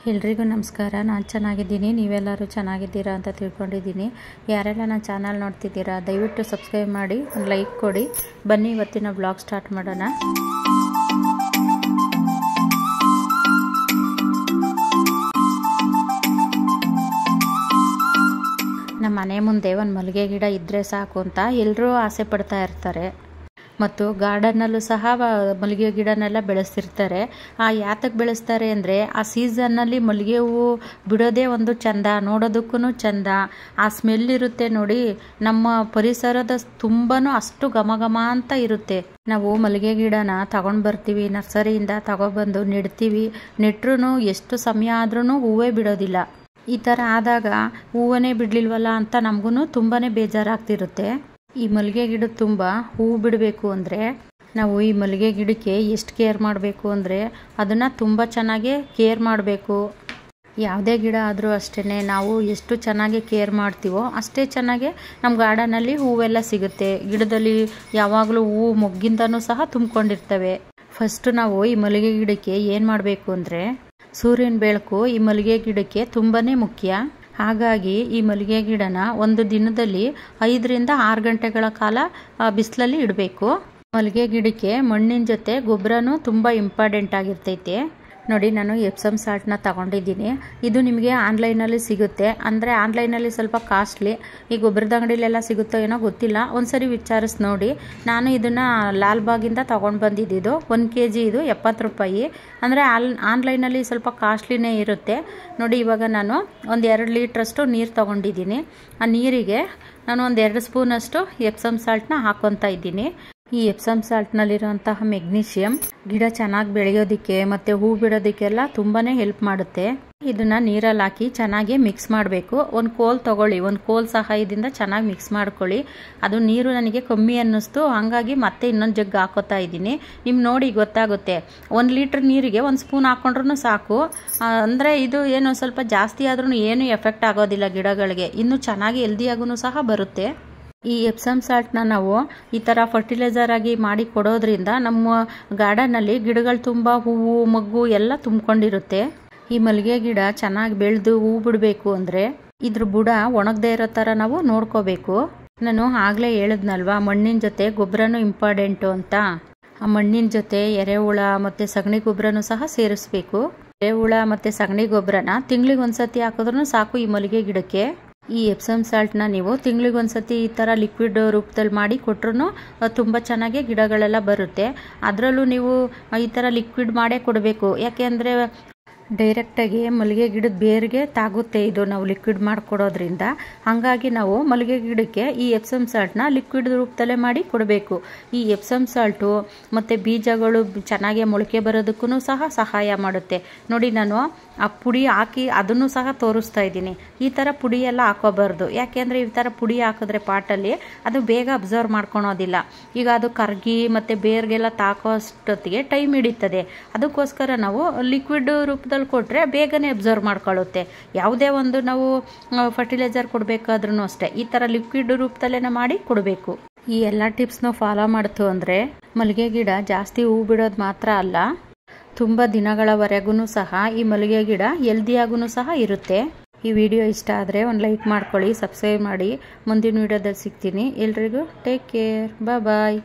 ಎಲ್ರಿಗೂ ನಮಸ್ಕಾರ. ನಾನು ಚೆನ್ನಾಗಿದ್ದೀನಿ, ನೀವೆಲ್ಲರೂ ಚೆನ್ನಾಗಿದ್ದೀರಾ ಅಂತ ತಿಳ್ಕೊಂಡಿದ್ದೀನಿ. ಯಾರೆಲ್ಲ ನನ್ನ ಚಾನಲ್ ನೋಡ್ತಿದ್ದೀರಾ ದಯವಿಟ್ಟು ಸಬ್ಸ್ಕ್ರೈಬ್ ಮಾಡಿ, ಒಂದು ಲೈಕ್ ಕೊಡಿ. ಬನ್ನಿ ಇವತ್ತಿನ ಬ್ಲಾಗ್ ಸ್ಟಾರ್ಟ್ ಮಾಡೋಣ. ನಮ್ಮ ಮನೆ ಮುಂದೆ ಒಂದು ಮಲ್ಲಿಗೆ ಗಿಡ ಇದ್ದರೆ ಸಾಕು ಅಂತ ಎಲ್ಲರೂ ಆಸೆ ಪಡ್ತಾ ಇರ್ತಾರೆ. ಮತ್ತು ಗಾರ್ಡನ್ನಲ್ಲೂ ಸಹ ಮಲ್ಲಿಗೆ ಗಿಡನೆಲ್ಲ ಬೆಳೆಸ್ತಿರ್ತಾರೆ. ಯಾತಕ್ಕೆ ಬೆಳೆಸ್ತಾರೆ ಅಂದರೆ ಆ ಸೀಸನ್ನಲ್ಲಿ ಮಲ್ಲಿಗೆ ಹೂವು ಬಿಡೋದೇ ಒಂದು ಚಂದ, ನೋಡೋದಕ್ಕೂ ಚಂದ. ಆ ಸ್ಮೆಲ್ ಇರುತ್ತೆ ನೋಡಿ, ನಮ್ಮ ಪರಿಸರದ ತುಂಬಾ ಅಷ್ಟು ಘಮ ಘಮ ಅಂತ ಇರುತ್ತೆ. ನಾವು ಮಲ್ಲಿಗೆ ಗಿಡನ ತಗೊಂಡು ಬರ್ತೀವಿ, ನರ್ಸರಿಯಿಂದ ತಗೊಬಂದು ನೆಡ್ತೀವಿ. ನೆಟ್ರೂ ಎಷ್ಟು ಸಮಯ ಆದ್ರೂ ಹೂವೇ ಬಿಡೋದಿಲ್ಲ. ಈ ಥರ ಆದಾಗ ಹೂವನ್ನೇ ಬಿಡಲಿಲ್ವಲ್ಲ ಅಂತ ನಮಗೂ ತುಂಬಾ ಬೇಜಾರಾಗ್ತಿರುತ್ತೆ. ಈ ಮಲ್ಲಿಗೆ ಗಿಡದ ತುಂಬ ಹೂವು ಬಿಡಬೇಕು ಅಂದರೆ ನಾವು ಈ ಮಲ್ಲಿಗೆ ಗಿಡಕ್ಕೆ ಎಷ್ಟು ಕೇರ್ ಮಾಡಬೇಕು ಅಂದರೆ ಅದನ್ನು ತುಂಬ ಚೆನ್ನಾಗಿ ಕೇರ್ ಮಾಡಬೇಕು. ಯಾವುದೇ ಗಿಡ ಆದರೂ ಅಷ್ಟೇ, ನಾವು ಎಷ್ಟು ಚೆನ್ನಾಗಿ ಕೇರ್ ಮಾಡ್ತೀವೋ ಅಷ್ಟೇ ಚೆನ್ನಾಗಿ ನಮ್ಮ ಗಾರ್ಡನಲ್ಲಿ ಹೂವೆಲ್ಲ ಸಿಗುತ್ತೆ. ಗಿಡದಲ್ಲಿ ಯಾವಾಗಲೂ ಹೂವು ಮೊಗ್ಗಿಂದನೂ ಸಹ ತುಂಬಿಕೊಂಡಿರ್ತವೆ. ಫಸ್ಟು ನಾವು ಈ ಮಲ್ಲಿಗೆ ಗಿಡಕ್ಕೆ ಏನು ಮಾಡಬೇಕು ಅಂದರೆ, ಸೂರ್ಯನ ಬೆಳಕು ಈ ಮಲ್ಲಿಗೆ ಗಿಡಕ್ಕೆ ತುಂಬಾ ಮುಖ್ಯ. ಹಾಗಾಗಿ ಈ ಮಲ್ಲಿಗೆ ಗಿಡನ ಒಂದು ದಿನದಲ್ಲಿ 5 ರಿಂದ 6 ಗಂಟೆಗಳ ಕಾಲ ಬಿಸಿಲಲ್ಲಿ ಇಡಬೇಕು. ಮಲ್ಲಿಗೆ ಗಿಡಕ್ಕೆ ಮಣ್ಣಿನ ಜೊತೆ ಗೊಬ್ಬರನೂ ತುಂಬ ಇಂಪಾರ್ಟೆಂಟ್ ಆಗಿರ್ತೈತೆ. ನೋಡಿ, ನಾನು ಎಪ್ಸಮ್ ಸಾಲ್ಟ್ನ ತಗೊಂಡಿದ್ದೀನಿ. ಇದು ನಿಮಗೆ ಆನ್ಲೈನಲ್ಲಿ ಸಿಗುತ್ತೆ. ಅಂದರೆ ಆನ್ಲೈನಲ್ಲಿ ಸ್ವಲ್ಪ ಕಾಸ್ಟ್ಲಿ. ಈ ಗೊಬ್ಬರದ ಅಂಗಡಿಲೆಲ್ಲ ಸಿಗುತ್ತೋ ಏನೋ ಗೊತ್ತಿಲ್ಲ, ಒಂದ್ಸರಿ ವಿಚಾರಿಸಿ ನೋಡಿ. ನಾನು ಇದನ್ನು ಲಾಲ್ಬಾಗಿಂದ ತೊಗೊಂಡು ಬಂದಿದ್ದು. 1 kg ಇದು 70 ರೂಪಾಯಿ. ಅಂದರೆ ಆನ್ಲೈನಲ್ಲಿ ಸ್ವಲ್ಪ ಕಾಸ್ಟ್ಲಿನೇ ಇರುತ್ತೆ. ನೋಡಿ, ಇವಾಗ ನಾನು ಒಂದು 2 ಲೀಟ್ರಷ್ಟು ನೀರು ತೊಗೊಂಡಿದ್ದೀನಿ. ಆ ನೀರಿಗೆ ನಾನು ಒಂದು 2 ಸ್ಪೂನಷ್ಟು ಎಪ್ಸಮ್ ಸಾಲ್ಟ್ನ ಹಾಕ್ಕೊತಾ ಇದ್ದೀನಿ. ಈ ಎಪ್ಸಮ್ ಸಾಲ್ಟ್ನಲ್ಲಿರೋಂತಹ ಮೆಗ್ನೀಷಿಯಂ ಗಿಡ ಚೆನ್ನಾಗಿ ಬೆಳೆಯೋದಕ್ಕೆ ಮತ್ತು ಹೂ ಬಿಡೋದಕ್ಕೆಲ್ಲ ತುಂಬಾ ಹೆಲ್ಪ್ ಮಾಡುತ್ತೆ. ಇದನ್ನು ನೀರಲ್ಲಿ ಹಾಕಿ ಚೆನ್ನಾಗಿ ಮಿಕ್ಸ್ ಮಾಡಬೇಕು. ಒಂದು ಕೋಲ್ ತೊಗೊಳ್ಳಿ, ಒಂದು ಕೋಲ್ ಸಹಾಯದಿಂದ ಚೆನ್ನಾಗಿ ಮಿಕ್ಸ್ ಮಾಡ್ಕೊಳ್ಳಿ. ಅದು ನೀರು ನನಗೆ ಕಮ್ಮಿ ಅನ್ನಿಸ್ತು, ಹಾಗಾಗಿ ಮತ್ತೆ ಇನ್ನೊಂದು ಜಗ್ ಹಾಕೋತಾ ಇದ್ದೀನಿ. ನಿಮ್ಗೆ ನೋಡಿ ಗೊತ್ತಾಗುತ್ತೆ. 1 ಲೀಟ್ರ್ ನೀರಿಗೆ 1 ಸ್ಪೂನ್ ಹಾಕ್ಕೊಂಡ್ರೂ ಸಾಕು. ಅಂದರೆ ಇದು ಏನು ಸ್ವಲ್ಪ ಜಾಸ್ತಿ ಆದ್ರೂ ಏನು ಎಫೆಕ್ಟ್ ಆಗೋದಿಲ್ಲ ಗಿಡಗಳಿಗೆ, ಇನ್ನೂ ಚೆನ್ನಾಗಿ ಹೆಲ್ದಿಯಾಗೂ ಸಹ ಬರುತ್ತೆ. ಈ ಎಪ್ಸಮ್ ಸಾಲ್ಟ್ನ ನಾವು ಈ ಥರ ಫರ್ಟಿಲೈಸರ್ ಆಗಿ ಮಾಡಿ ಕೊಡೋದ್ರಿಂದ ನಮ್ಮ ಗಾರ್ಡನ್ನಲ್ಲಿ ಗಿಡಗಳು ತುಂಬ ಹೂವು ಮೊಗ್ಗು ಎಲ್ಲ ತುಂಬಿಕೊಂಡಿರುತ್ತೆ. ಈ ಮಲ್ಲಿಗೆ ಗಿಡ ಚೆನ್ನಾಗಿ ಬೆಳೆದು ಹೂ ಬಿಡಬೇಕು ಅಂದರೆ ಇದ್ರ ಬುಡ ಒಣಗದೇ ಇರೋ ಥರ ನಾವು ನೋಡ್ಕೋಬೇಕು. ನಾನು ಆಗಲೇ ಹೇಳಿದ್ನಲ್ವಾ, ಮಣ್ಣಿನ ಜೊತೆ ಗೊಬ್ಬರನೂ ಇಂಪಾರ್ಟೆಂಟು ಅಂತ. ಆ ಮಣ್ಣಿನ ಜೊತೆ ಎರೆಹುಳ ಮತ್ತು ಸಗಣಿ ಗೊಬ್ಬರನೂ ಸಹ ಸೇರಿಸ್ಬೇಕು. ಎರೆಹುಳ ಮತ್ತು ಸಗಣಿ ಗೊಬ್ಬರನ ತಿಂಗಳಿಗೆ ಒಂದ್ಸತಿ ಹಾಕಿದ್ರೂ ಸಾಕು ಈ ಮಲ್ಲಿಗೆ ಗಿಡಕ್ಕೆ. ಈ ಎಪ್ಸಮ್ ಸಾಲ್ಟ್ನ ನೀವು ತಿಂಗಳಿಗೆ ಒಂದ್ಸತಿ ಈ ಥರ ಲಿಕ್ವಿಡ್ ರೂಪದಲ್ಲಿ ಮಾಡಿ ಕೊಟ್ರೂ ತುಂಬ ಚೆನ್ನಾಗಿ ಗಿಡಗಳೆಲ್ಲ ಬರುತ್ತೆ. ಅದರಲ್ಲೂ ನೀವು ಈ ಥರ ಲಿಕ್ವಿಡ್ ಮಾಡೇ ಕೊಡಬೇಕು. ಯಾಕೆಂದರೆ ಡೈರೆಕ್ಟಾಗಿ ಮಲ್ಲಿಗೆ ಗಿಡದ ಬೇರಿಗೆ ತಾಗುತ್ತೆ ಇದು ನಾವು ಲಿಕ್ವಿಡ್ ಮಾಡಿಕೊಡೋದ್ರಿಂದ. ಹಾಗಾಗಿ ನಾವು ಮಲ್ಲಿಗೆ ಗಿಡಕ್ಕೆ ಈ ಎಪ್ಸಮ್ ಸಾಲ್ಟ್ನ ಲಿಕ್ವಿಡ್ ರೂಪದಲ್ಲೇ ಮಾಡಿ ಕೊಡಬೇಕು. ಈ ಎಪ್ಸಮ್ ಸಾಲ್ಟು ಮತ್ತು ಬೀಜಗಳು ಚೆನ್ನಾಗಿ ಮೊಳಕೆ ಬರೋದಕ್ಕೂ ಸಹ ಸಹಾಯ ಮಾಡುತ್ತೆ. ನೋಡಿ, ನಾನು ಆ ಪುಡಿ ಹಾಕಿ ಅದನ್ನು ಸಹ ತೋರಿಸ್ತಾ ಇದ್ದೀನಿ. ಈ ಥರ ಪುಡಿ ಎಲ್ಲ ಹಾಕೋಬಾರ್ದು. ಯಾಕೆಂದರೆ ಈ ಥರ ಪುಡಿ ಹಾಕಿದ್ರೆ ಪಾಟಲ್ಲಿ ಅದು ಬೇಗ ಅಬ್ಸರ್ವ್ ಮಾಡ್ಕೊಳೋದಿಲ್ಲ. ಈಗ ಅದು ಕರ್ಗಿ ಮತ್ತು ಬೇರ್ಗೆಲ್ಲ ತಾಕೋ ಅಷ್ಟೊತ್ತಿಗೆ ಟೈಮ್ ಹಿಡಿತದೆ. ಅದಕ್ಕೋಸ್ಕರ ನಾವು ಲಿಕ್ವಿಡ್ ರೂಪದಲ್ಲಿ ಕೊಟ್ಟರೆ ಬೇಗನೆ ಅಬ್ಸರ್ವ್ ಮಾಡ್ಕೊಳ್ಳುತ್ತೆ. ಯಾವುದೇ ಒಂದು ನಾವು ಫರ್ಟಿಲೈಸರ್ ಕೊಡಬೇಕಾದ್ರೂ ಅಷ್ಟೇ ಈ ಥರ ಲಿಕ್ವಿಡ್ ರೂಪದಲ್ಲೇ ಮಾಡಿ ಕೊಡಬೇಕು. ಈ ಎಲ್ಲ ಟಿಪ್ಸ್ನೂ ಫಾಲೋ ಮಾಡ್ತು ಅಂದರೆ ಮಲ್ಲಿಗೆ ಗಿಡ ಜಾಸ್ತಿ ಹೂ ಬಿಡೋದು ಮಾತ್ರ ಅಲ್ಲ, ತುಂಬ ದಿನಗಳವರೆಗೂ ಸಹ ಈ ಮಲ್ಲಿಗೆ ಗಿಡ ಹೆಲ್ದಿಯಾಗೂ ಸಹ ಇರುತ್ತೆ. ಈ ವಿಡಿಯೋ ಇಷ್ಟ ಆದರೆ ಒಂದು ಲೈಕ್ ಮಾಡ್ಕೊಳ್ಳಿ, ಸಬ್ಸ್ಕ್ರೈಬ್ ಮಾಡಿ. ಮುಂದಿನ ವಿಡಿಯೋದಲ್ಲಿ ಸಿಗ್ತೀನಿ. ಎಲ್ರಿಗೂ ಟೇಕ್ ಕೇರ್, ಬಾಯ್.